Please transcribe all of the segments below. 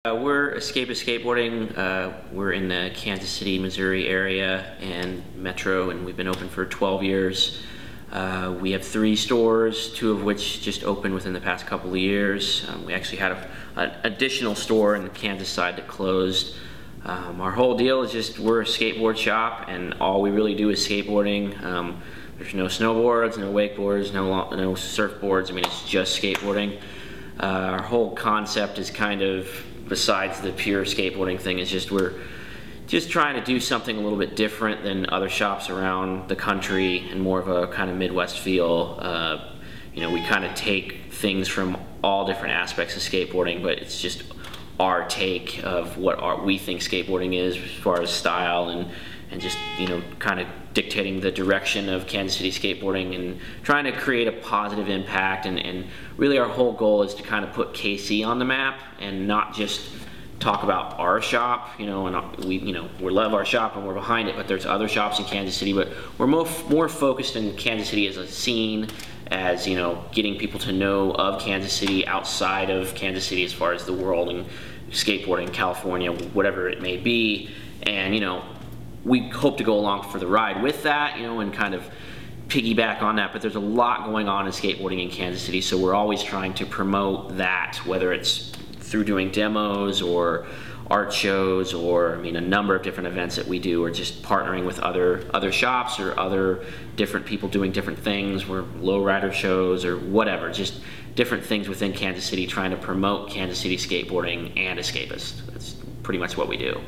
We're Escapist Skateboarding. We're in the Kansas City, Missouri area and metro, and we've been open for 12 years. We have 3 stores, 2 of which just opened within the past couple of years. We actually had an additional store in the Kansas side that closed. Our whole deal is just we're a skateboard shop, and all we really do is skateboarding. There's no snowboards, no wakeboards, no surfboards. I mean, it's just skateboarding. Our whole concept is kind of, besides the pure skateboarding thing, is just we're just trying to do something a little bit different than other shops around the country and more of a kind of Midwest feel. You know, we kind of take things from all different aspects of skateboarding, but it's just our take of what we think skateboarding is as far as style and just, you know, kind of dictating the direction of Kansas City skateboarding and trying to create a positive impact. And really our whole goal is to kind of put KC on the map and not just talk about our shop, you know, and we love our shop and we're behind it, but there's other shops in Kansas City, but we're more focused in Kansas City as a scene, as, you know, getting people to know of Kansas City outside of Kansas City as far as the world and skateboarding, California, whatever it may be. And, you know, we hope to go along for the ride with that, you know, and kind of piggyback on that, but there's a lot going on in skateboarding in Kansas City, so we're always trying to promote that, whether it's through doing demos or art shows or, I mean, a number of different events that we do, or just partnering with other shops or other different people doing different things. We're lowrider shows or whatever, just different things within Kansas City, trying to promote Kansas City skateboarding and Escapist. That's pretty much what we do.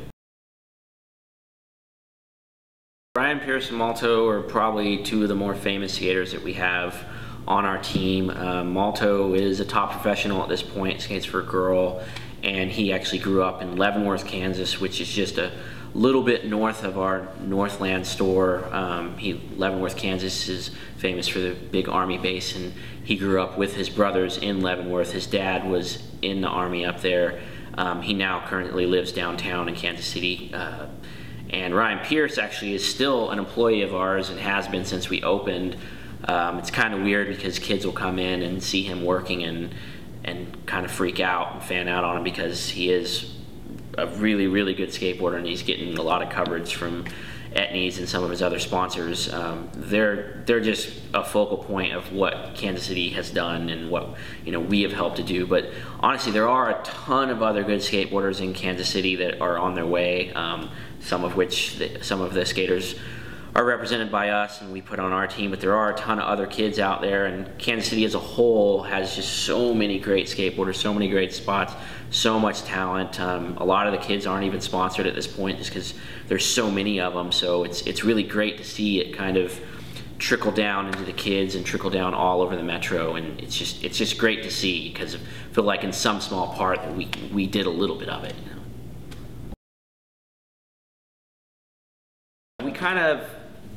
Red&Yellow, Pearce, and Malto are probably 2 of the more famous skaters that we have on our team. Malto is a top professional at this point, skates for a girl, and he actually grew up in Leavenworth, Kansas, which is just a little bit north of our Northland store. Leavenworth, Kansas is famous for the big Army base, and he grew up with his brothers in Leavenworth. His dad was in the Army up there. He now currently lives downtown in Kansas City. And Red&Yellow Pearce actually is still an employee of ours and has been since we opened. It's kind of weird because kids will come in and see him working and kind of freak out and fan out on him, because he is a really, really good skateboarder and he's getting a lot of coverage from Etnies and some of his other sponsors. They're just a focal point of what Kansas City has done and what, you know, we have helped to do. But honestly, there are a ton of other good skateboarders in Kansas City that are on their way. Some of the skaters are represented by us and we put on our team, but there are a ton of other kids out there, and Kansas City as a whole has just so many great skateboarders, so many great spots, so much talent. A lot of the kids aren't even sponsored at this point just because there's so many of them, so it's really great to see it kind of trickle down into the kids and trickle down all over the metro, and it's just great to see, because I feel like in some small part that we did a little bit of it. We kind of,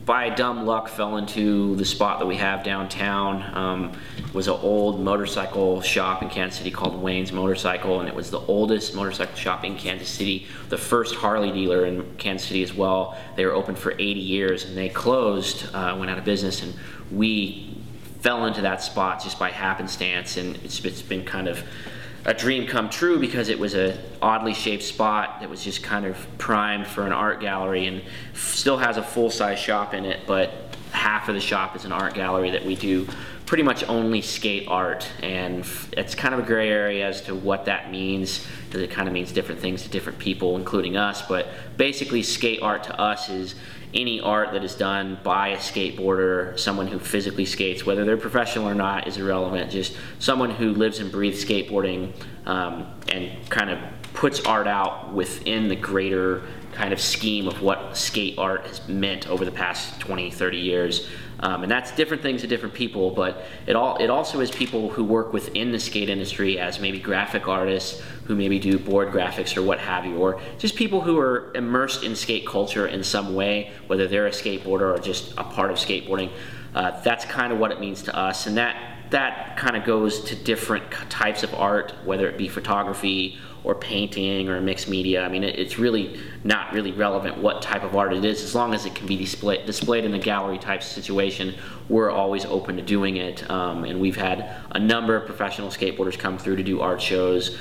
by dumb luck, fell into the spot that we have downtown. It was an old motorcycle shop in Kansas City called Wayne's Motorcycle, and it was the oldest motorcycle shop in Kansas City, the first Harley dealer in Kansas City as well. They were open for 80 years and they closed, went out of business, and we fell into that spot just by happenstance, and it's been kind of a dream come true, because it was a oddly shaped spot that was just kind of primed for an art gallery, and still has a full-size shop in it, but half of the shop is an art gallery that we do pretty much only skate art. And it's kind of a gray area as to what that means, because it kind of means different things to different people, including us. But basically, skate art to us is any art that is done by a skateboarder, someone who physically skates, whether they're professional or not is irrelevant, just someone who lives and breathes skateboarding, and kind of puts art out within the greater kind of scheme of what skate art has meant over the past 20, 30 years. And that's different things to different people, but it also is people who work within the skate industry as maybe graphic artists who maybe do board graphics or what have you, or just people who are immersed in skate culture in some way, whether they're a skateboarder or just a part of skateboarding. That's kind of what it means to us, and that that kind of goes to different types of art, whether it be photography or painting or mixed media. I mean, it's really not really relevant what type of art it is, as long as it can be displayed in a gallery type situation. We're always open to doing it, and we've had a number of professional skateboarders come through to do art shows.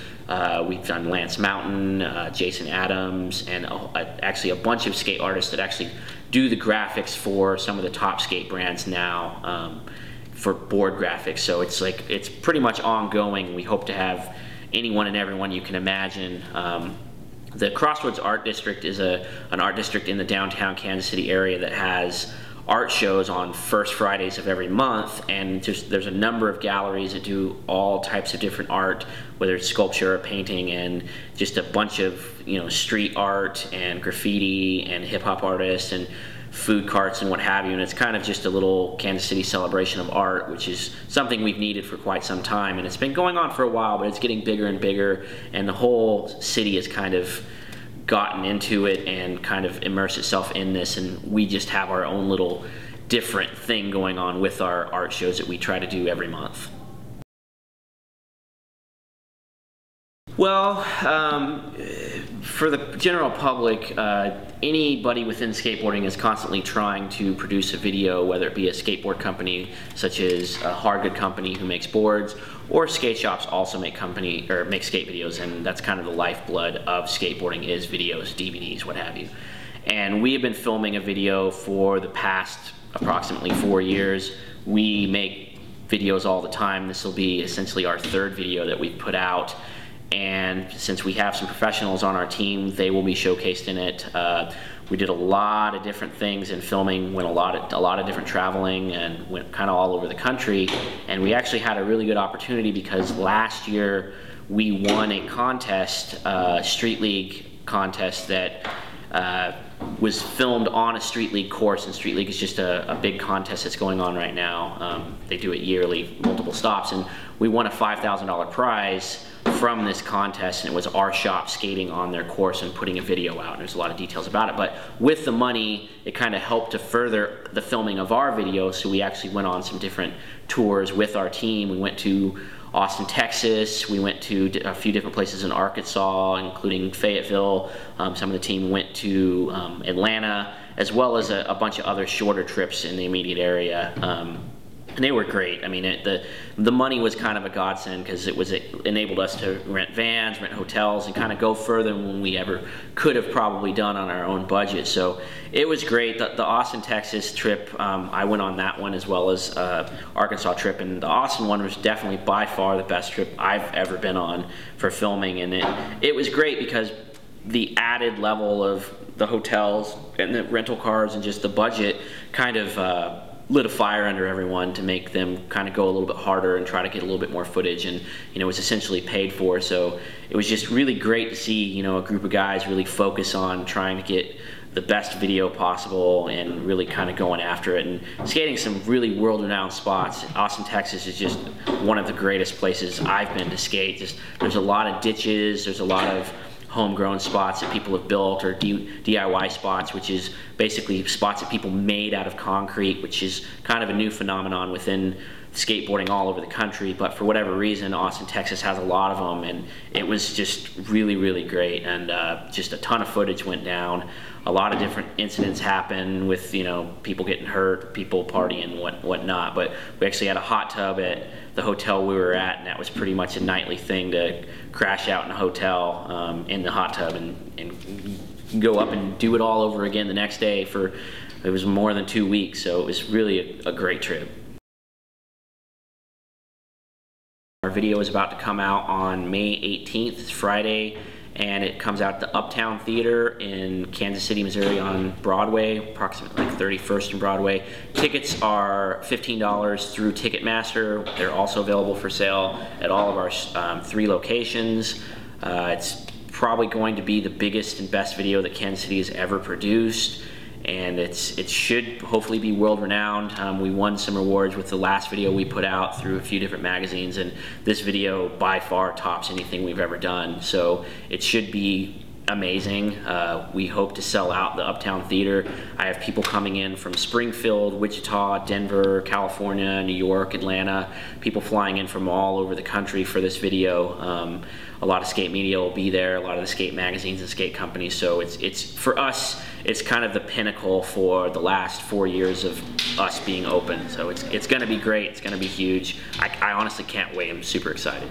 We've done Lance Mountain, Jason Adams, and actually a bunch of skate artists that actually do the graphics for some of the top skate brands now, for board graphics. So it's pretty much ongoing. We hope to have anyone and everyone you can imagine. The Crossroads Art District is an art district in the downtown Kansas City area that has art shows on first Fridays of every month, and there's a number of galleries that do all types of different art, whether it's sculpture or painting, and just a bunch of street art and graffiti and hip-hop artists and food carts and what have you. And it's kind of just a little Kansas City celebration of art, which is something we've needed for quite some time, and it's been going on for a while, but it's getting bigger and bigger, and the whole city has kind of gotten into it and kind of immersed itself in this, and we just have our own little different thing going on with our art shows that we try to do every month. Well, for the general public, anybody within skateboarding is constantly trying to produce a video, whether it be a skateboard company such as a hard good company who makes boards, or skate shops also make skate videos, and that's kind of the lifeblood of skateboarding, is videos, DVDs, what have you. And we have been filming a video for the past approximately 4 years. We make videos all the time. This will be essentially our third video that we've put out. And since we have some professionals on our team, they will be showcased in it. We did a lot of different things in filming, went a lot of different traveling, and went kind of all over the country. And we actually had a really good opportunity because last year we won a contest, Street League contest that was filmed on a Street League course, and Street League is just a big contest that's going on right now. They do it yearly, multiple stops, and we won a $5,000 prize from this contest, and it was our shop skating on their course and putting a video out, and there's a lot of details about it. But with the money, it kind of helped to further the filming of our video, so we actually went on some different tours with our team. We went to Austin, Texas. We went to a few different places in Arkansas, including Fayetteville. Some of the team went to Atlanta, as well as a bunch of other shorter trips in the immediate area. And they were great. I mean, the money was kind of a godsend because it enabled us to rent vans, rent hotels, and kind of go further than we ever could have probably done on our own budget. So it was great. The Austin, Texas trip, I went on that one, as well as Arkansas trip, and the Austin one was definitely by far the best trip I've ever been on for filming, and it was great because the added level of the hotels and the rental cars and just the budget kind of lit a fire under everyone to make them kind of go a little bit harder and try to get a little bit more footage, and it was essentially paid for. So it was just really great to see a group of guys really focus on trying to get the best video possible and really kind of going after it and skating some really world-renowned spots. Austin, Texas is just one of the greatest places I've been to skate. There's a lot of ditches, there's a lot of homegrown spots that people have built, or DIY spots, which is basically spots that people made out of concrete, which is kind of a new phenomenon within skateboarding all over the country. But for whatever reason, Austin, Texas has a lot of them, and it was just really, really great. And just a ton of footage went down. A lot of different incidents happened with people getting hurt, people partying, whatnot. But we actually had a hot tub at the hotel we were at, and that was pretty much a nightly thing to crash out in a hotel in the hot tub and go up and do it all over again the next day it was more than 2 weeks. So it was really a great trip. Our video is about to come out on May 18th, it's Friday, and it comes out at the Uptown Theater in Kansas City, Missouri on Broadway, approximately like 31st and Broadway. Tickets are $15 through Ticketmaster. They're also available for sale at all of our 3 locations. It's probably going to be the biggest and best video that Kansas City has ever produced, and it should hopefully be world renowned. We won some awards with the last video we put out through a few different magazines, and this video by far tops anything we've ever done. So it should be amazing. We hope to sell out the Uptown Theater. I have people coming in from Springfield, Wichita, Denver, California, New York, Atlanta, people flying in from all over the country for this video. A lot of skate media will be there, a lot of the skate magazines and skate companies, so it's for us, it's kind of the pinnacle for the last 4 years of us being open. So it's going to be great, it's going to be huge. I honestly can't wait, I'm super excited.